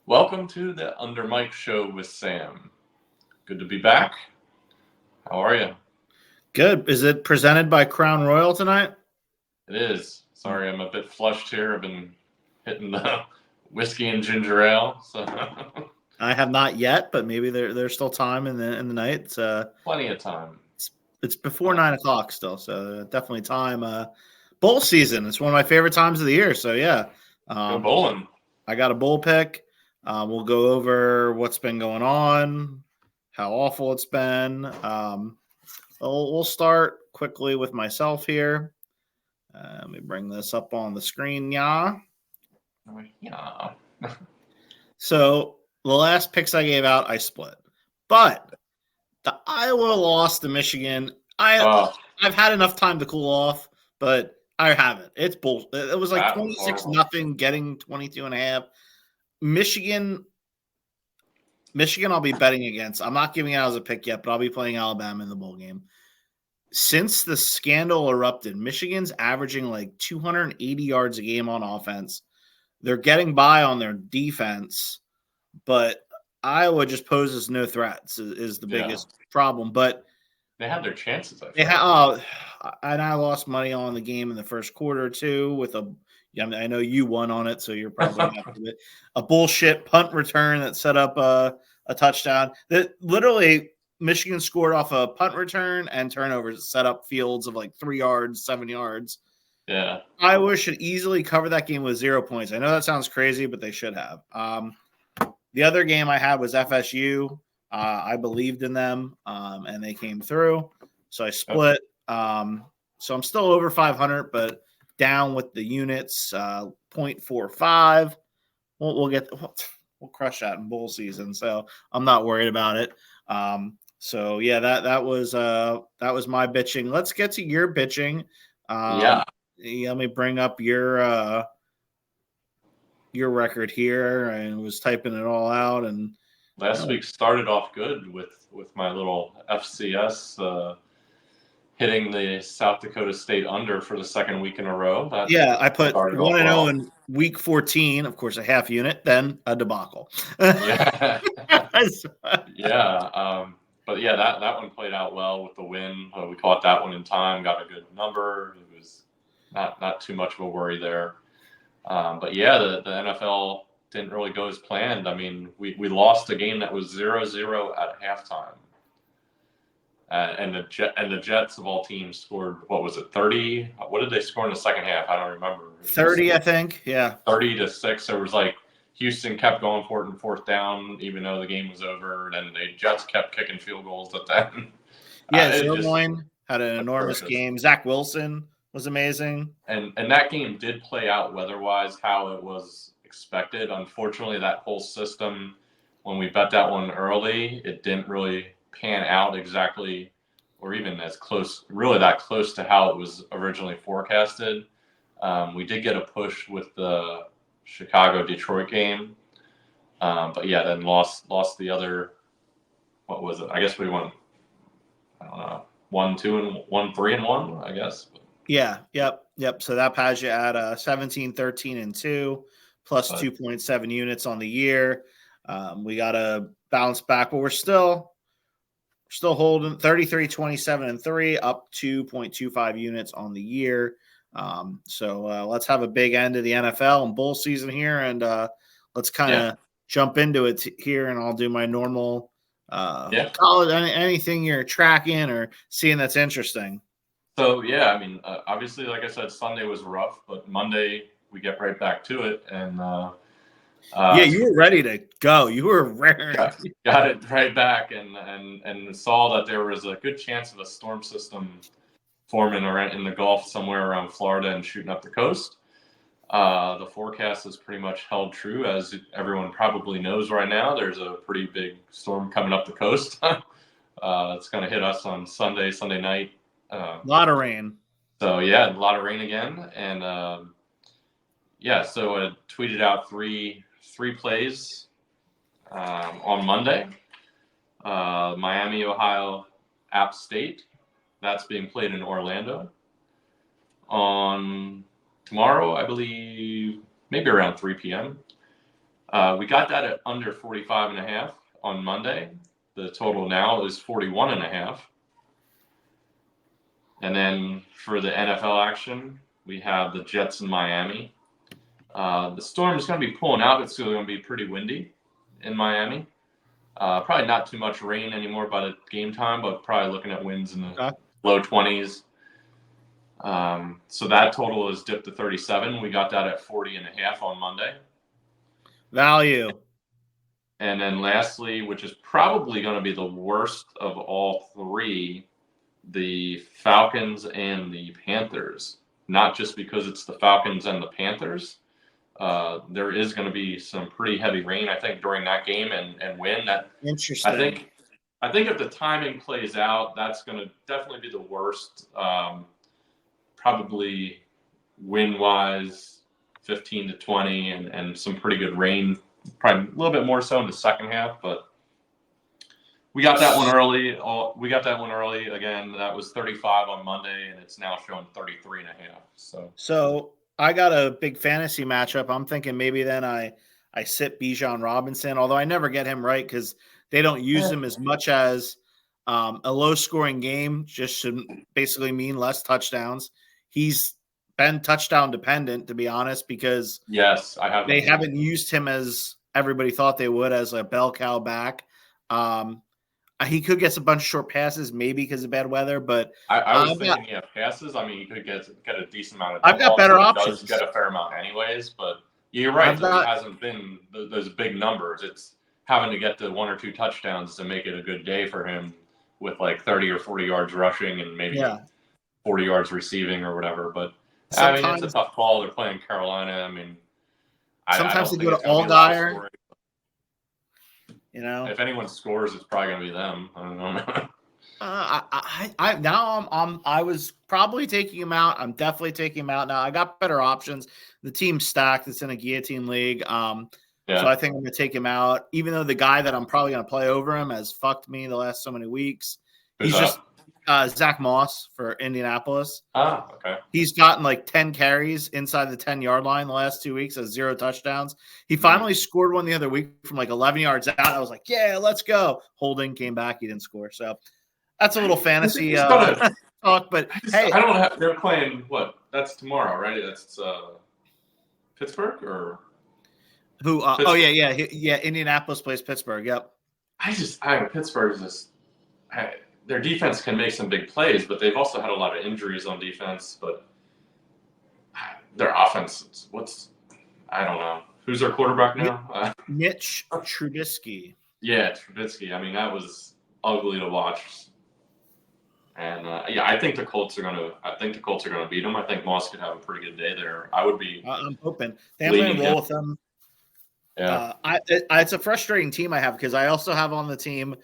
Welcome to the UnderMike show with Sam. Good to be back. How are you? Good. Is it presented by Crown Royal tonight? It is. Sorry, I'm a bit flushed here. I've been hitting the whiskey and ginger ale, so I have not yet, but maybe there's still time in the night. plenty of time. It's before 9 o'clock still, so definitely time. Bowl season. It's one of my favorite times of the year. So yeah, Go um, bowling. I got a bowl pick. We'll go over what's been going on, how awful it's been. We'll start quickly with myself here. Let me bring this up on the screen. Yeah. Yeah. So the last picks I gave out, I split. But the Iowa loss to Michigan, Oh, I've had enough time to cool off, but I haven't. It's bull. It was like that was 26 horrible. nothing, getting 22 and a half. Michigan, I'll be betting against. I'm not giving it out as a pick yet, but I'll be playing Alabama in the bowl game. Since the scandal erupted, Michigan's averaging like 280 yards a game on offense. They're getting by on their defense, but Iowa just poses no threats is the Yeah, biggest problem. But they had their chances. I they felt. and I lost money on the game in the first quarter too with a. Yeah, I mean, I know you won on it, so you're probably happy with it. A bullshit punt return that set up a touchdown. That literally Michigan scored off a punt return and turnovers, set up fields of like 3 yards, 7 yards. Yeah. Iowa should easily cover that game with 0 points. I know that sounds crazy, but they should have. The other game I had was FSU. I believed in them, and they came through. So I split. So I'm still over 500, but down with the units, 0.45. We'll crush that in bowl season. So I'm not worried about it. So yeah, that was my bitching. Let's get to your bitching. Yeah. Let me bring up your record here, and was typing it all out. And Last week started off good with my little FCS hitting the South Dakota State under for the second week in a row. That yeah, I put started off 1-0 well. in week 14. Of course, a half unit, then a debacle. Yeah. Yeah. But yeah, that one played out well with the win. We caught that one in time, got a good number. It was not too much of a worry there. But yeah, the NFL didn't really go as planned. I mean, we lost a game that was 0-0 at halftime. And the Jets of all teams scored, what was it, 30? What did they score in the second half? I don't remember. 30, I think. Yeah. 30-6. There was like Houston kept going for it in fourth down, even though the game was over. And the Jets kept kicking field goals at the end. Yeah, It just Zerloin had an enormous atrocious. game. Zach Wilson was amazing. And that game did play out weather-wise how it was expected. Unfortunately, that whole system, when we bet that one early, it didn't really pan out exactly or even as close, really that close to how it was originally forecasted. We did get a push with the Chicago-Detroit game, but yeah, then lost the other. What was it? I guess we won. I don't know, 1-2 and 1-3-1. I guess. Yeah. Yep. So that has you at 17, 13, and 2, plus But 2.7 units on the year. We got to bounce back, but we're still holding 33, 27, and 3, up 2.25 units on the year. So let's have a big end of the NFL and bowl season here, and let's kind of jump into it here, and I'll do my normal college, anything you're tracking or seeing that's interesting. So yeah, I mean, obviously, like I said, Sunday was rough, but Monday we get right back to it, and yeah, you were ready to go. You were ready. Got it right back, and saw that there was a good chance of a storm system forming around in the Gulf somewhere around Florida and shooting up the coast. The forecast has pretty much held true, as everyone probably knows right now. There's a pretty big storm coming up the coast. It's going to hit us on Sunday night. A lot of rain. So yeah, a lot of rain again, and so I tweeted out three plays on Monday. Miami, Ohio, App State. That's being played in Orlando. On tomorrow, I believe, maybe around 3 p.m. We got that at under 45.5 on Monday. The total now is 41.5. And then for the NFL action, we have the Jets in Miami. The storm is going to be pulling out. It's going to be pretty windy in Miami. Probably not too much rain anymore by the game time, but probably looking at winds in the low 20s. So that total is dipped to 37. We got that at 40.5 on Monday. Value. And then lastly, which is probably going to be the worst of all three, the Falcons and the Panthers. Not just because it's the Falcons and the Panthers. There is going to be some pretty heavy rain, I think, during that game and win. That Interesting. I think if the timing plays out, that's going to definitely be the worst. Probably win-wise, 15 to 20, and some pretty good rain. Probably a little bit more so in the second half, but we got that one early. Again, that was 35 on Monday, and it's now showing 33.5. So I got a big fantasy matchup. I'm thinking maybe then I sit Bijan Robinson, although I never get him right because they don't use him as much as a low-scoring game just should basically mean less touchdowns. He's been touchdown dependent, to be honest, because yes, they haven't used him as everybody thought they would as a bell cow back. He could get a bunch of short passes, maybe because of bad weather, but I was thinking passes. I mean, you could get a decent amount of. I've got better options. He does get a fair amount, anyways. But you're right. It hasn't been those big numbers. It's having to get to 1 or 2 touchdowns to make it a good day for him, with like 30 or 40 yards rushing and maybe 40 yards receiving or whatever. But I mean, it's a tough call. They're playing Carolina. I mean, sometimes they go to Allgeier. You know, if anyone scores, it's probably going to be them. I don't know. I was probably taking him out. I'm definitely taking him out now. I got better options. The team's stacked. It's in a guillotine league. So I think I'm going to take him out, even though the guy that I'm probably going to play over him has fucked me the last so many weeks. He's just Zach Moss for Indianapolis. Okay. He's gotten like 10 carries inside the 10-yard line the last 2 weeks, has 0 touchdowns. He finally scored one the other week from like 11 yards out. I was like, yeah, let's go. Holding came back. He didn't score. So that's a little fantasy talk. But hey, I don't have. They're playing what? That's tomorrow, right? That's Pittsburgh or who? Pittsburgh. Oh yeah. Indianapolis plays Pittsburgh. Yep. Pittsburgh is just. Their defense can make some big plays, but they've also had a lot of injuries on defense. But their offense, I don't know. Who's their quarterback now? Mitch Trubisky. Yeah, Trubisky. I mean, that was ugly to watch. And I think the Colts are gonna beat them. I think Moss could have a pretty good day there. I would be. I'm hoping I'm going to roll with them. Yeah, it's a frustrating team I have because I also have on the team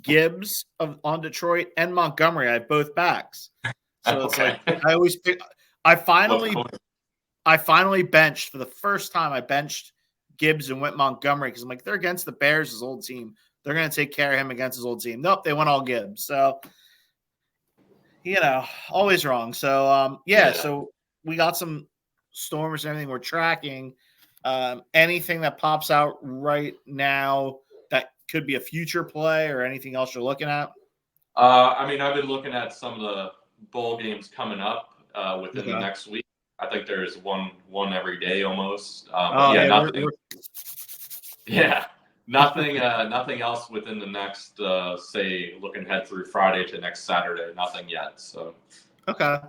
Gibbs on Detroit and Montgomery. I have both backs, so it's like I always pick. I finally benched for the first time. I benched Gibbs and went Montgomery because I'm like, they're against the Bears, his old team. They're going to take care of him against his old team. Nope, they went all Gibbs. So always wrong. So so we got some storms and everything we're tracking. Anything that pops out right now that could be a future play or anything else you're looking at? I mean, I've been looking at some of the bowl games coming up within the next week. I think there's one every day almost. Nothing else within the next, say, looking ahead through Friday to next Saturday. Nothing yet. So, okay,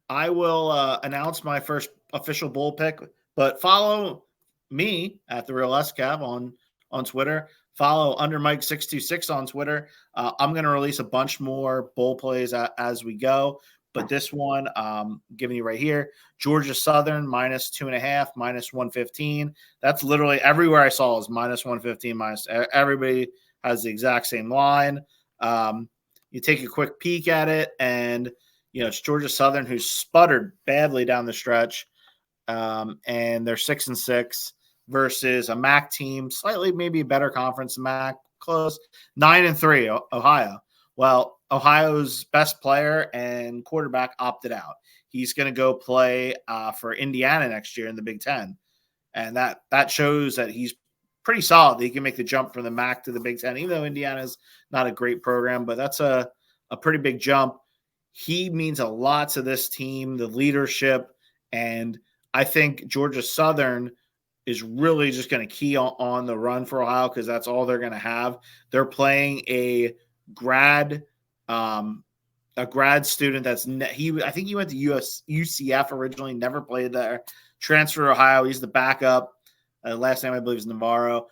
I will announce my first official bowl pick. But follow me at the Real SCAV on Twitter. Follow UnderMike 626 on Twitter. I'm going to release a bunch more bowl plays as we go. But this one, giving you right here, Georgia Southern -2.5, -115. That's literally everywhere I saw is -115. Everybody has the exact same line. You take a quick peek at it, and it's Georgia Southern who's sputtered badly down the stretch, and they're 6-6 versus a MAC team, slightly maybe a better conference than MAC, close 9-3 Ohio. Well, Ohio's best player and quarterback opted out. He's going to go play for Indiana next year in the Big Ten. and that shows that he's pretty solid. That he can make the jump from the MAC to the Big Ten, even though Indiana's not a great program, but that's a pretty big jump. He means a lot to this team, the leadership, and I think Georgia Southern is really just going to key on the run for Ohio because that's all they're going to have. They're playing a grad student I think he went to UCF originally, never played there. Transfer to Ohio. He's the backup. Last name I believe is Navarro.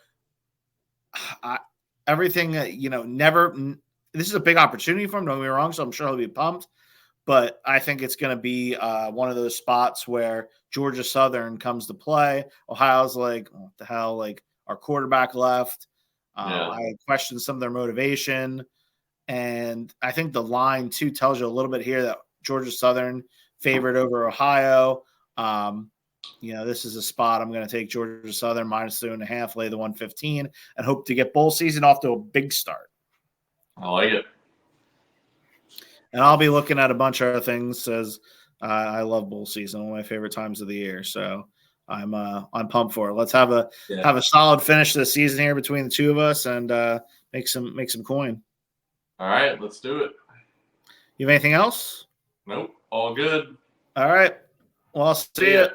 Everything never. This is a big opportunity for him. Don't get me wrong. So I'm sure he'll be pumped. But I think it's going to be one of those spots where Georgia Southern comes to play. Ohio's like, what the hell? Like, our quarterback left. I questioned some of their motivation. And I think the line, too, tells you a little bit here that Georgia Southern favored over Ohio. This is a spot I'm going to take Georgia Southern -2.5, lay the 115, and hope to get bowl season off to a big start. I like it. And I'll be looking at a bunch of other things as I love bowl season, one of my favorite times of the year. So I'm pumped for it. Let's have a solid finish to the season here between the two of us and make some coin. All right, let's do it. You have anything else? Nope, all good. All right. Well, I'll see you.